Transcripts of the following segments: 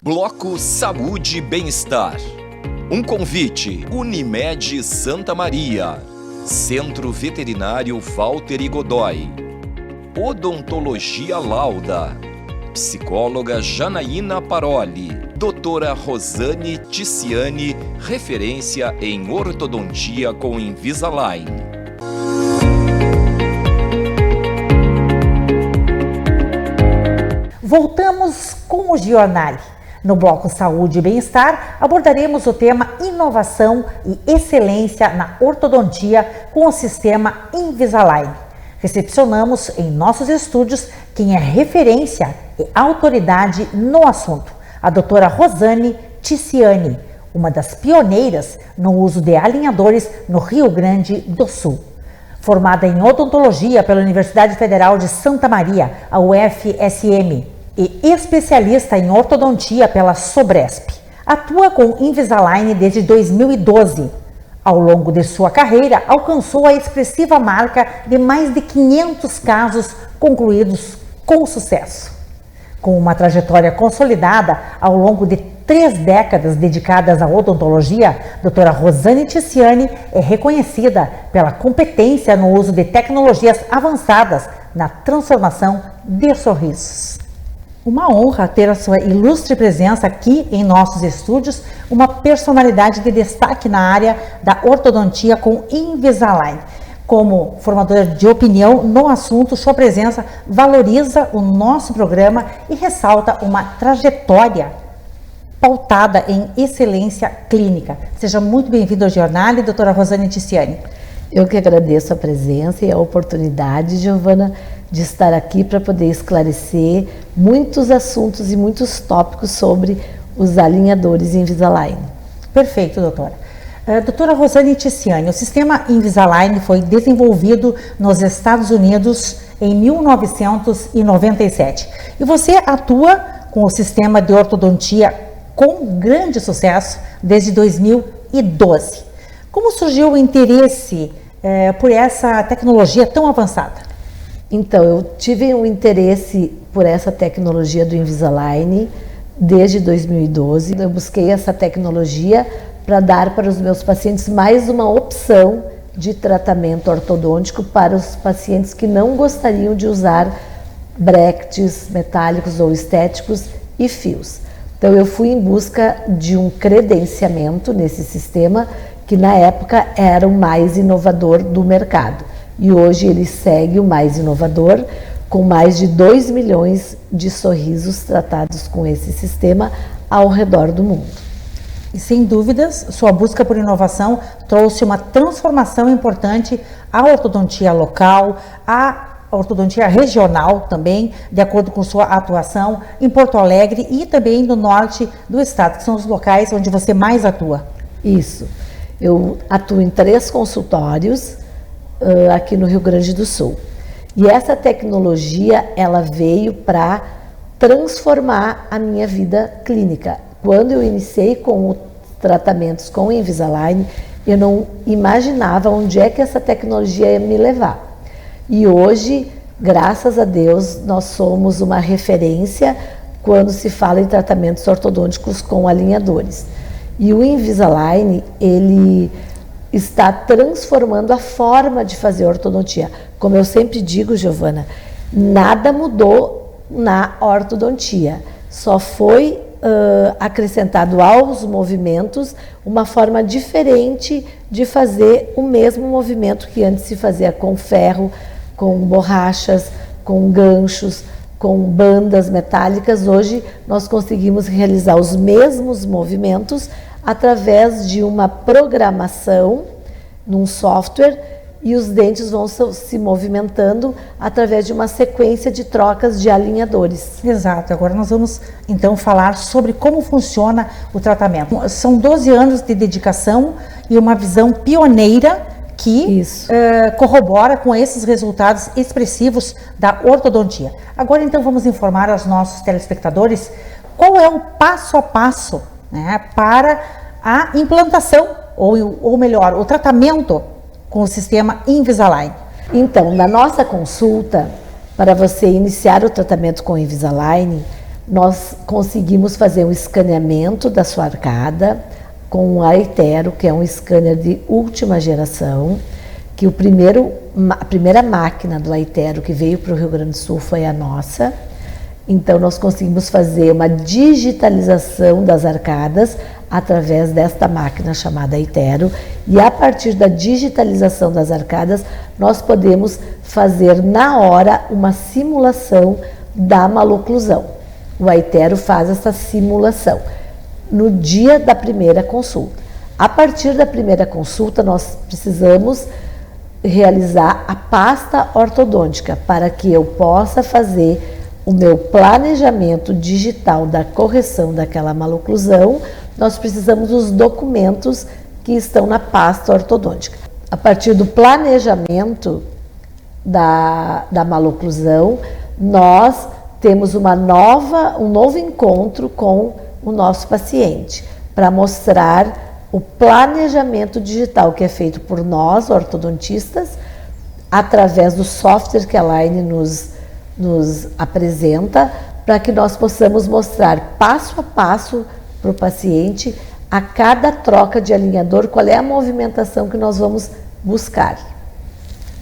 Bloco Saúde e Bem-Estar. Um convite: Unimed Santa Maria, Centro Veterinário Walter I. Godoy, Odontologia Lauda, psicóloga Janaína Paroli, doutora Rosane Ticiani, referência em ortodontia com Invisalign. Voltamos com o Giornale. No bloco Saúde e Bem-Estar, abordaremos o tema Inovação e Excelência na Ortodontia com o sistema Invisalign. Recepcionamos em nossos estúdios quem é referência e autoridade no assunto, a doutora Rosane Ticiani, uma das pioneiras no uso de alinhadores no Rio Grande do Sul. Formada em odontologia pela Universidade Federal de Santa Maria, a UFSM, e especialista em ortodontia pela Sobresp. Atua com Invisalign desde 2012. Ao longo de sua carreira, alcançou a expressiva marca de mais de 500 casos concluídos com sucesso. Com uma trajetória consolidada ao longo de 3 décadas dedicadas à odontologia, a doutora Rosane Ticiani é reconhecida pela competência no uso de tecnologias avançadas na transformação de sorrisos. Uma honra ter a sua ilustre presença aqui em nossos estúdios, uma personalidade de destaque na área da ortodontia com Invisalign. Como formadora de opinião no assunto, sua presença valoriza o nosso programa e ressalta uma trajetória pautada em excelência clínica. Seja muito bem-vindo ao Giornale, doutora Rosane Ticiani. Eu que agradeço a presença e a oportunidade, Giovana, de estar aqui para poder esclarecer muitos assuntos e muitos tópicos sobre os alinhadores Invisalign. Perfeito, doutora. Doutora Rosane Ticiani, o sistema Invisalign foi desenvolvido nos Estados Unidos em 1997 e você atua com o sistema de ortodontia com grande sucesso desde 2012. Como surgiu o interesse por essa tecnologia tão avançada? Então, eu tive um interesse por essa tecnologia do Invisalign desde 2012. Eu busquei essa tecnologia para dar para os meus pacientes mais uma opção de tratamento ortodôntico para os pacientes que não gostariam de usar brackets metálicos ou estéticos e fios. Então, eu fui em busca de um credenciamento nesse sistema que na época era o mais inovador do mercado. E hoje ele segue o mais inovador, com mais de 2 milhões de sorrisos tratados com esse sistema ao redor do mundo. E sem dúvidas, sua busca por inovação trouxe uma transformação importante à ortodontia local, à ortodontia regional também, de acordo com sua atuação em Porto Alegre e também no norte do estado, que são os locais onde você mais atua. Isso. Eu atuo em 3 consultórios aqui no Rio Grande do Sul. E essa tecnologia, ela veio para transformar a minha vida clínica. Quando eu iniciei com os tratamentos com Invisalign, eu não imaginava onde é que essa tecnologia ia me levar. E hoje, graças a Deus, nós somos uma referência quando se fala em tratamentos ortodônticos com alinhadores. E o Invisalign, ele está transformando a forma de fazer ortodontia. Como eu sempre digo, Giovana, nada mudou na ortodontia, só foi acrescentado aos movimentos uma forma diferente de fazer o mesmo movimento que antes se fazia com ferro, com borrachas, com ganchos, com bandas metálicas. Hoje nós conseguimos realizar os mesmos movimentos através de uma programação num software e os dentes vão se movimentando através de uma sequência de trocas de alinhadores. Exato. Agora nós vamos então falar sobre como funciona o tratamento. São 12 anos de dedicação e uma visão pioneira que corrobora com esses resultados expressivos da ortodontia. Agora então vamos informar aos nossos telespectadores qual é o passo a passo, né, para a implantação, ou melhor, o tratamento com o sistema Invisalign. Então, na nossa consulta, para você iniciar o tratamento com Invisalign, nós conseguimos fazer um escaneamento da sua arcada com a Aitero, que é um scanner de última geração, que a primeira máquina do Aitero que veio para o Rio Grande do Sul foi a nossa. Então, nós conseguimos fazer uma digitalização das arcadas através desta máquina chamada Aitero, e a partir da digitalização das arcadas, nós podemos fazer na hora uma simulação da maloclusão. O Aitero faz essa simulação no dia da primeira consulta. A partir da primeira consulta, nós precisamos realizar a pasta ortodôntica para que eu possa fazer o meu planejamento digital da correção daquela maloclusão. Nós precisamos dos documentos que estão na pasta ortodôntica. A partir do planejamento da maloclusão, nós temos um novo encontro com o nosso paciente, para mostrar o planejamento digital que é feito por nós, ortodontistas, através do software que a Line nos apresenta, para que nós possamos mostrar passo a passo para o paciente, a cada troca de alinhador, qual é a movimentação que nós vamos buscar.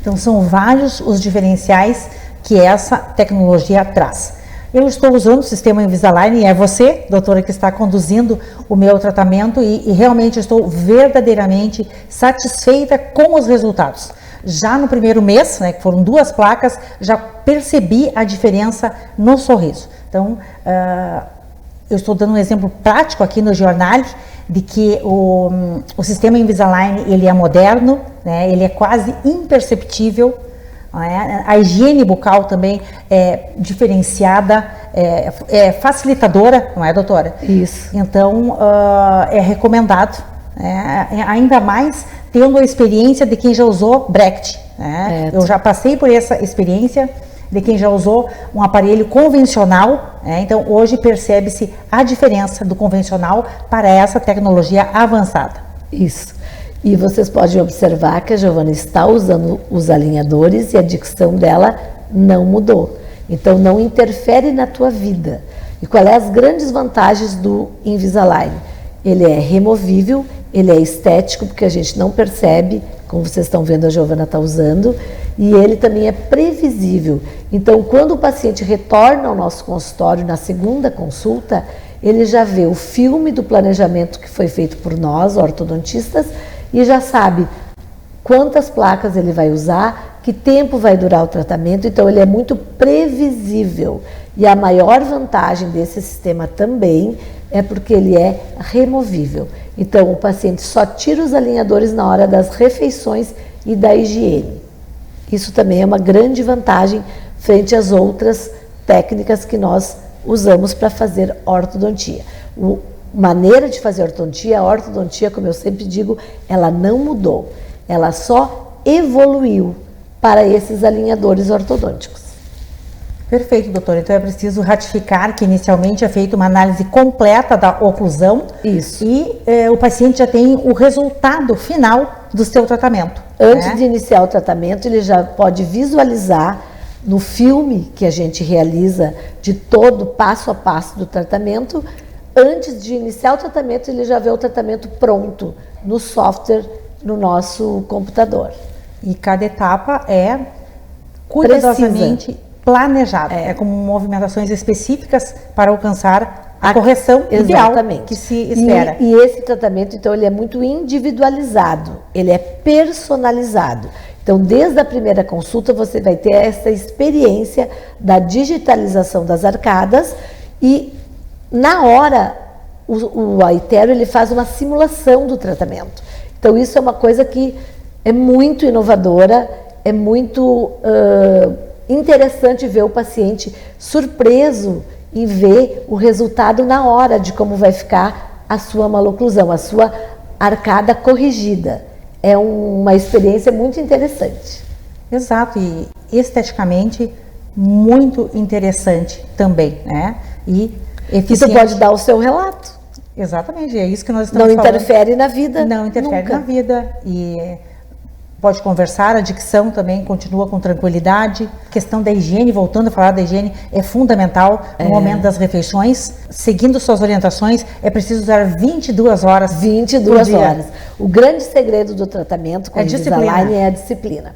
Então, são vários os diferenciais que essa tecnologia traz. Eu estou usando o sistema Invisalign e é você, doutora, que está conduzindo o meu tratamento e realmente estou verdadeiramente satisfeita com os resultados. Já no primeiro mês, né, que foram 2 placas, já percebi a diferença no sorriso. Então, eu estou dando um exemplo prático aqui no jornal de que o sistema Invisalign, ele é moderno, né, ele é quase imperceptível, né, a higiene bucal também é diferenciada, é facilitadora, não é, doutora? Isso. Então, é recomendado, ainda mais tendo a experiência de quem já usou Brecht, né? Eu já passei por essa experiência de quem já usou um aparelho convencional, então hoje percebe-se a diferença do convencional para essa tecnologia avançada. Isso. E vocês podem observar que a Giovana está usando os alinhadores e a dicção dela não mudou. Então não interfere na tua vida. E qual é as grandes vantagens do Invisalign? Ele é removível, ele é estético, porque a gente não percebe, como vocês estão vendo a Giovana está usando, e ele também é previsível. Então, quando o paciente retorna ao nosso consultório na segunda consulta, ele já vê o filme do planejamento que foi feito por nós, ortodontistas, e já sabe quantas placas ele vai usar, que tempo vai durar o tratamento. Então, ele é muito previsível. E a maior vantagem desse sistema também é porque ele é removível. Então, o paciente só tira os alinhadores na hora das refeições e da higiene. Isso também é uma grande vantagem frente às outras técnicas que nós usamos para fazer ortodontia. Maneira de fazer ortodontia, a ortodontia, como eu sempre digo, ela não mudou. Ela só evoluiu para esses alinhadores ortodônticos. Perfeito, doutora. Então é preciso ratificar que inicialmente é feita uma análise completa da oclusão. Isso. E o paciente já tem o resultado final do seu tratamento. Antes de iniciar o tratamento, ele já pode visualizar no filme que a gente realiza de todo passo a passo do tratamento. Antes de iniciar o tratamento, ele já vê o tratamento pronto no software, no nosso computador. E cada etapa é cuidadosamente planejada. É com movimentações específicas para alcançar a correção ideal que se espera. E esse tratamento, então, ele é muito individualizado, ele é personalizado. Então, desde a primeira consulta, você vai ter essa experiência da digitalização das arcadas e, na hora, o Aitero, ele faz uma simulação do tratamento. Então, isso é uma coisa que é muito inovadora, é muito interessante ver o paciente surpreso em ver o resultado na hora de como vai ficar a sua maloclusão, a sua arcada corrigida. É uma experiência muito interessante. Exato, e esteticamente muito interessante também, né? E você pode dar o seu relato. Exatamente, é isso que nós estamos falando. Não interfere na vida. Não interfere nunca. na vida. E pode conversar, a dicção também continua com tranquilidade. A questão da higiene, voltando a falar da higiene, é fundamental no momento das refeições. Seguindo suas orientações, é preciso usar 22 horas 22 horas. O grande segredo do tratamento com Invisalign é a disciplina.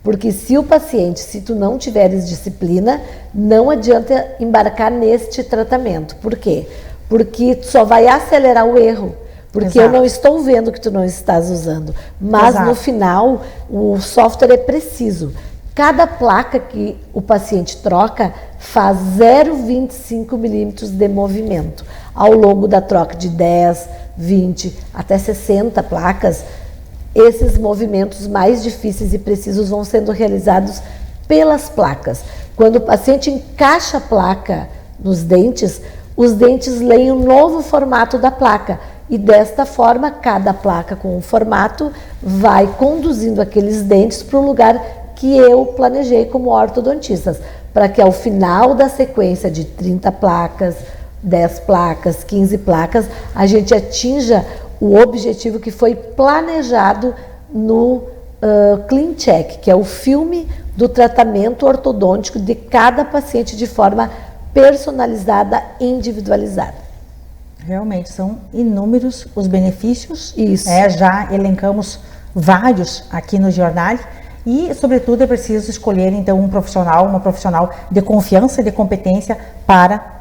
Porque se tu não tiveres disciplina, não adianta embarcar neste tratamento. Por quê? Porque tu só vai acelerar o erro. Porque eu não estou vendo que tu não estás usando. Mas no final, o software é preciso. Cada placa que o paciente troca faz 0,25 milímetros de movimento. Ao longo da troca de 10, 20, até 60 placas, esses movimentos mais difíceis e precisos vão sendo realizados pelas placas. Quando o paciente encaixa a placa nos dentes, os dentes leem o novo formato da placa. E desta forma, cada placa com um formato vai conduzindo aqueles dentes para o lugar que eu planejei como ortodontista, para que ao final da sequência de 30 placas, 10 placas, 15 placas, a gente atinja o objetivo que foi planejado no Clean Check, que é o filme do tratamento ortodôntico de cada paciente de forma personalizada, individualizada. Realmente, são inúmeros os benefícios. Isso. Já elencamos vários aqui no jornal e, sobretudo, é preciso escolher, então, uma profissional de confiança, de competência para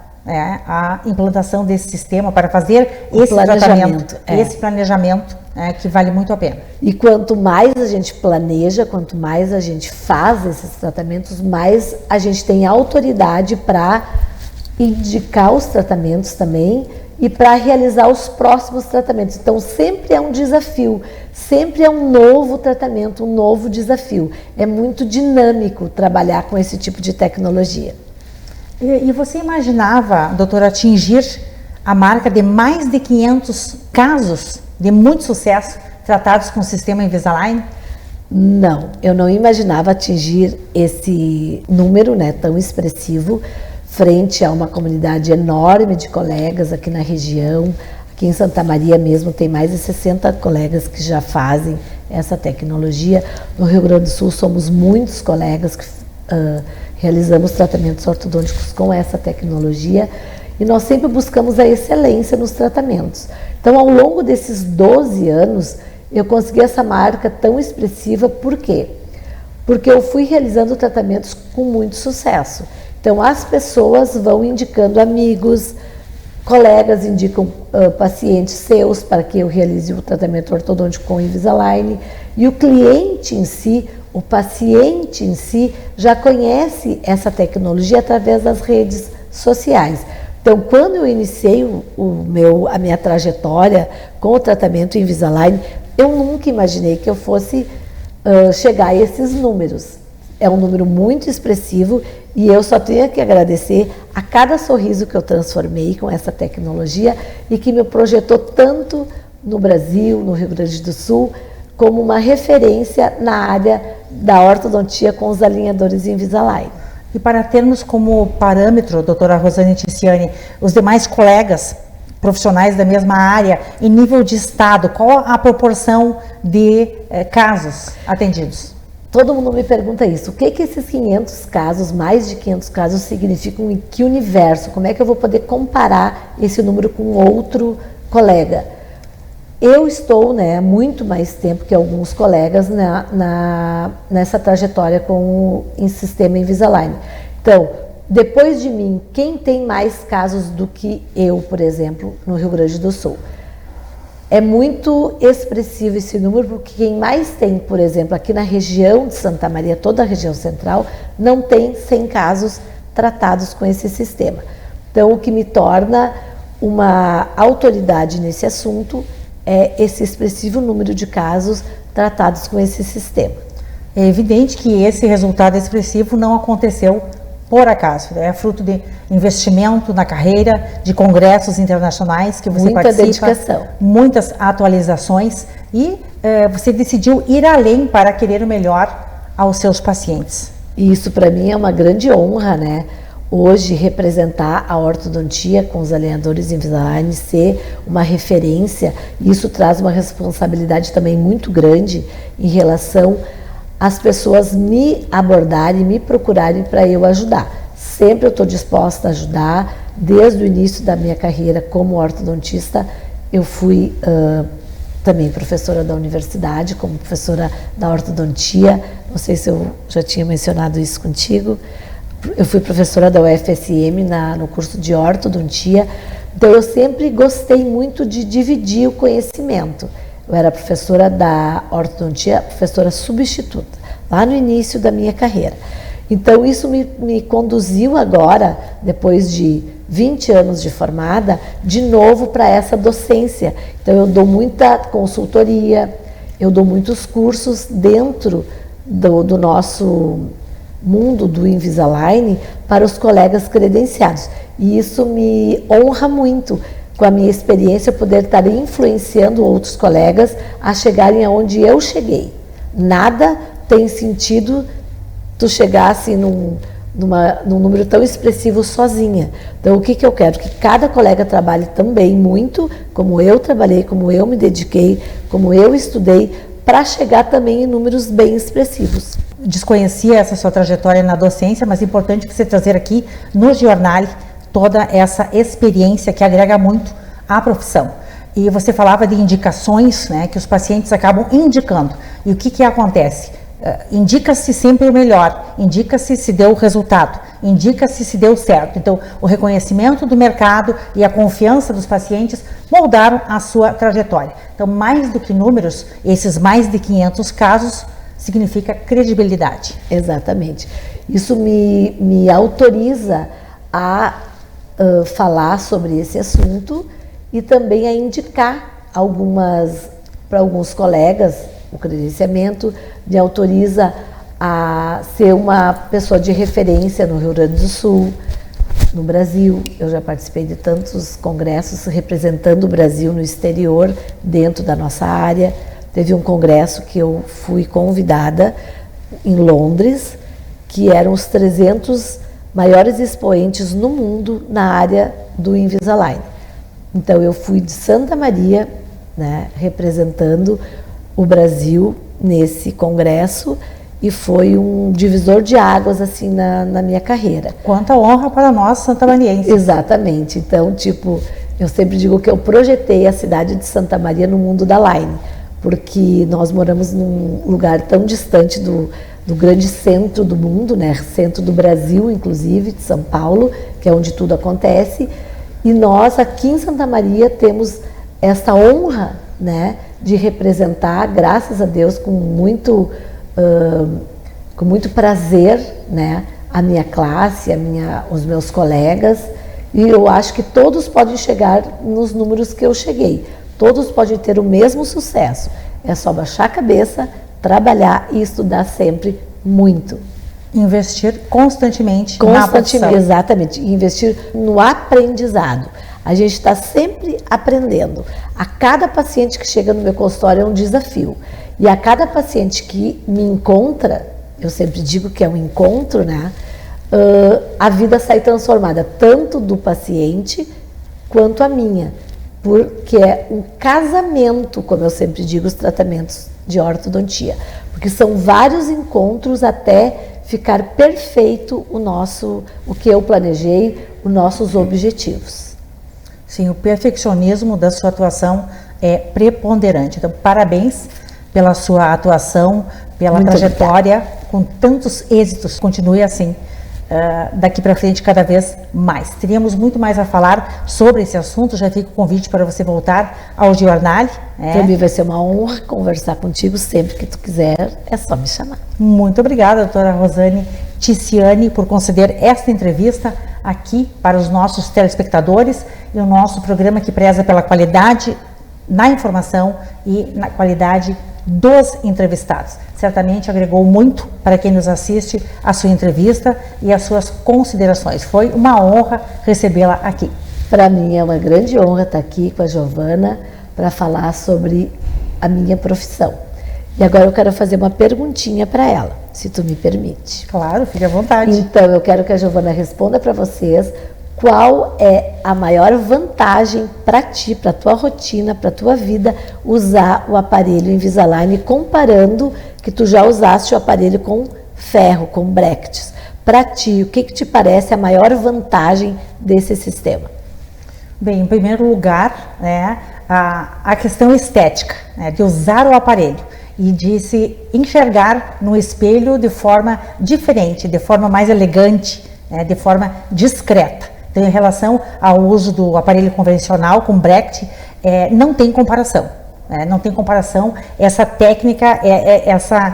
a implantação desse sistema, para fazer esse tratamento, esse planejamento que vale muito a pena. E quanto mais a gente planeja, quanto mais a gente faz esses tratamentos, mais a gente tem autoridade para indicar os tratamentos também e para realizar os próximos tratamentos. Então, sempre é um desafio, sempre é um novo tratamento, um novo desafio. É muito dinâmico trabalhar com esse tipo de tecnologia. E você imaginava, doutora, atingir a marca de mais de 500 casos de muito sucesso tratados com o sistema Invisalign? Não, eu não imaginava atingir esse número, tão expressivo, frente a uma comunidade enorme de colegas aqui na região. Aqui em Santa Maria mesmo tem mais de 60 colegas que já fazem essa tecnologia. No Rio Grande do Sul somos muitos colegas que realizamos tratamentos ortodônticos com essa tecnologia e nós sempre buscamos a excelência nos tratamentos. Então, ao longo desses 12 anos, eu consegui essa marca tão expressiva. Por quê? Porque eu fui realizando tratamentos com muito sucesso. Então, as pessoas vão indicando amigos, colegas indicam pacientes seus para que eu realize o tratamento ortodôntico com Invisalign. E o cliente em si, o paciente em si, já conhece essa tecnologia através das redes sociais. Então, quando eu iniciei a minha trajetória com o tratamento Invisalign, eu nunca imaginei que eu fosse chegar a esses números. É um número muito expressivo e eu só tenho que agradecer a cada sorriso que eu transformei com essa tecnologia e que me projetou tanto no Brasil, no Rio Grande do Sul, como uma referência na área da ortodontia com os alinhadores Invisalign. E para termos como parâmetro, doutora Rosane Ticiani, os demais colegas profissionais da mesma área, em nível de estado, qual a proporção de casos atendidos? Todo mundo me pergunta isso. O que esses 500 casos, mais de 500 casos, significam em que universo? Como é que eu vou poder comparar esse número com outro colega? Eu estou muito mais tempo que alguns colegas nessa trajetória com o sistema Invisalign. Então, depois de mim, quem tem mais casos do que eu, por exemplo, no Rio Grande do Sul? É muito expressivo esse número, porque quem mais tem, por exemplo, aqui na região de Santa Maria, toda a região central, não tem 100 casos tratados com esse sistema. Então, o que me torna uma autoridade nesse assunto é esse expressivo número de casos tratados com esse sistema. É evidente que esse resultado expressivo não aconteceu por acaso, é fruto de investimento na carreira, de congressos internacionais que você participa, dedicação, muitas atualizações e você decidiu ir além para querer o melhor aos seus pacientes. E isso para mim é uma grande honra, hoje representar a ortodontia com os alinhadores Invisalign, ser uma referência, isso traz uma responsabilidade também muito grande em relação às pessoas me abordarem, me procurarem para eu ajudar. Sempre eu estou disposta a ajudar, desde o início da minha carreira como ortodontista, eu fui também professora da universidade, como professora da ortodontia, não sei se eu já tinha mencionado isso contigo. Eu fui professora da UFSM no curso de ortodontia, então eu sempre gostei muito de dividir o conhecimento. Eu era professora da ortodontia, professora substituta, lá no início da minha carreira. Então isso me conduziu agora, depois de 20 anos de formada, de novo para essa docência. Então eu dou muita consultoria, eu dou muitos cursos dentro do nosso mundo do Invisalign para os colegas credenciados. E isso me honra muito, com a minha experiência, poder estar influenciando outros colegas a chegarem aonde eu cheguei. Nada tem sentido tu chegar assim num número tão expressivo sozinha. Então o que eu quero? Que cada colega trabalhe também muito, como eu trabalhei, como eu me dediquei, como eu estudei, para chegar também em números bem expressivos. Desconhecia essa sua trajetória na docência, mas é importante você trazer aqui no jornal toda essa experiência que agrega muito à profissão. E você falava de indicações, né, que os pacientes acabam indicando. E o que acontece? Indica-se sempre o melhor, indica-se se deu resultado, indica-se se deu certo. Então, o reconhecimento do mercado e a confiança dos pacientes moldaram a sua trajetória. Então, mais do que números, esses mais de 500 casos significa credibilidade. Exatamente. Isso me autoriza a falar sobre esse assunto e também a indicar para alguns colegas. O credenciamento me autoriza a ser uma pessoa de referência no Rio Grande do Sul, no Brasil. Eu já participei de tantos congressos representando o Brasil no exterior, dentro da nossa área. Teve um congresso que eu fui convidada em Londres, que eram os 300 maiores expoentes no mundo na área do Invisalign. Então eu fui de Santa Maria, né, representando o Brasil nesse congresso, e foi um divisor de águas assim na minha carreira. Quanta honra para nós santamarienses. Exatamente. Então, eu sempre digo que eu projetei a cidade de Santa Maria no mundo da Line, porque nós moramos num lugar tão distante do grande centro do mundo, né? Centro do Brasil, inclusive, de São Paulo, que é onde tudo acontece, e nós aqui em Santa Maria temos essa honra, né, de representar, graças a Deus, com muito prazer, né, a minha classe, os meus colegas, e eu acho que todos podem chegar nos números que eu cheguei, todos podem ter o mesmo sucesso, é só baixar a cabeça, trabalhar e estudar sempre muito. Investir constantemente na profissão. Exatamente, investir no aprendizado. A gente está sempre aprendendo. A cada paciente que chega no meu consultório é um desafio. E a cada paciente que me encontra, eu sempre digo que é um encontro, né? A vida sai transformada, tanto do paciente quanto a minha. Porque é um casamento, como eu sempre digo, os tratamentos de ortodontia. Porque são vários encontros até ficar perfeito o que eu planejei, os nossos objetivos. Sim, o perfeccionismo da sua atuação é preponderante. Então, parabéns pela sua atuação, pela Muito trajetória, obrigada. Com tantos êxitos. Continue assim, daqui para frente cada vez mais. Teríamos muito mais a falar sobre esse assunto. Já fica o convite para você voltar ao jornal. Para mim vai ser uma honra conversar contigo sempre que tu quiser. É só me chamar. Muito obrigada, doutora Rosane Ticiani, por conceder esta entrevista aqui para os nossos telespectadores e o nosso programa que preza pela qualidade na informação e na qualidade dos entrevistados. Certamente agregou muito para quem nos assiste a sua entrevista e as suas considerações. Foi uma honra recebê-la aqui. Para mim é uma grande honra estar aqui com a Giovana para falar sobre a minha profissão. E agora eu quero fazer uma perguntinha para ela, se tu me permite. Claro, fique à vontade. Então, eu quero que a Giovana responda para vocês qual é a maior vantagem para ti, para tua rotina, para tua vida, usar o aparelho Invisalign, comparando que tu já usaste o aparelho com ferro, com brackets. Para ti, o que te parece a maior vantagem desse sistema? Bem, em primeiro lugar, né, a questão estética, né, de usar o aparelho e de se enxergar no espelho de forma diferente, de forma mais elegante, né, de forma discreta. Então, em relação ao uso do aparelho convencional com bracket, não tem comparação. Não tem comparação essa técnica,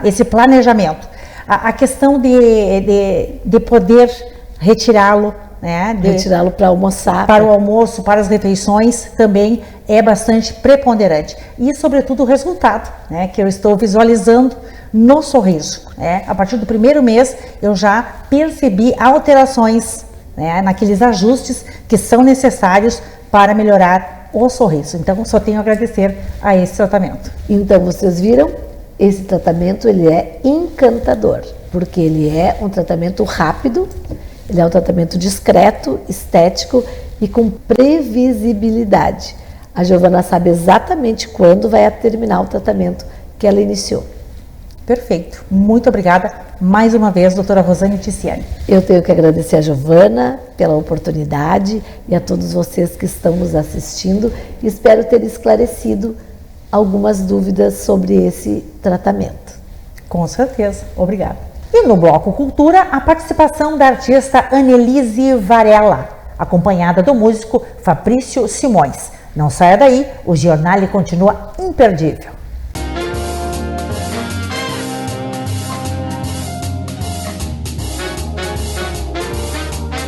esse planejamento. A questão de poder retirá-lo, né, retirá-lo para almoçar. Para o almoço, para as refeições, também é bastante preponderante. E, sobretudo, o resultado, né, que eu estou visualizando no sorriso. Né? A partir do primeiro mês, eu já percebi alterações, né, naqueles ajustes que são necessários para melhorar o sorriso. Então, só tenho a agradecer a esse tratamento. Então, vocês viram? Esse tratamento, ele é encantador, porque ele é um tratamento rápido, ele é um tratamento discreto, estético e com previsibilidade. A Giovana sabe exatamente quando vai terminar o tratamento que ela iniciou. Perfeito. Muito obrigada mais uma vez, doutora Rosane Ticiani. Eu tenho que agradecer a Giovana pela oportunidade e a todos vocês que estão nos assistindo. Espero ter esclarecido algumas dúvidas sobre esse tratamento. Com certeza. Obrigada. E no Bloco Cultura, a participação da artista Annelise Varela, acompanhada do músico Fabrício Simões. Não saia daí, o Giornale continua imperdível.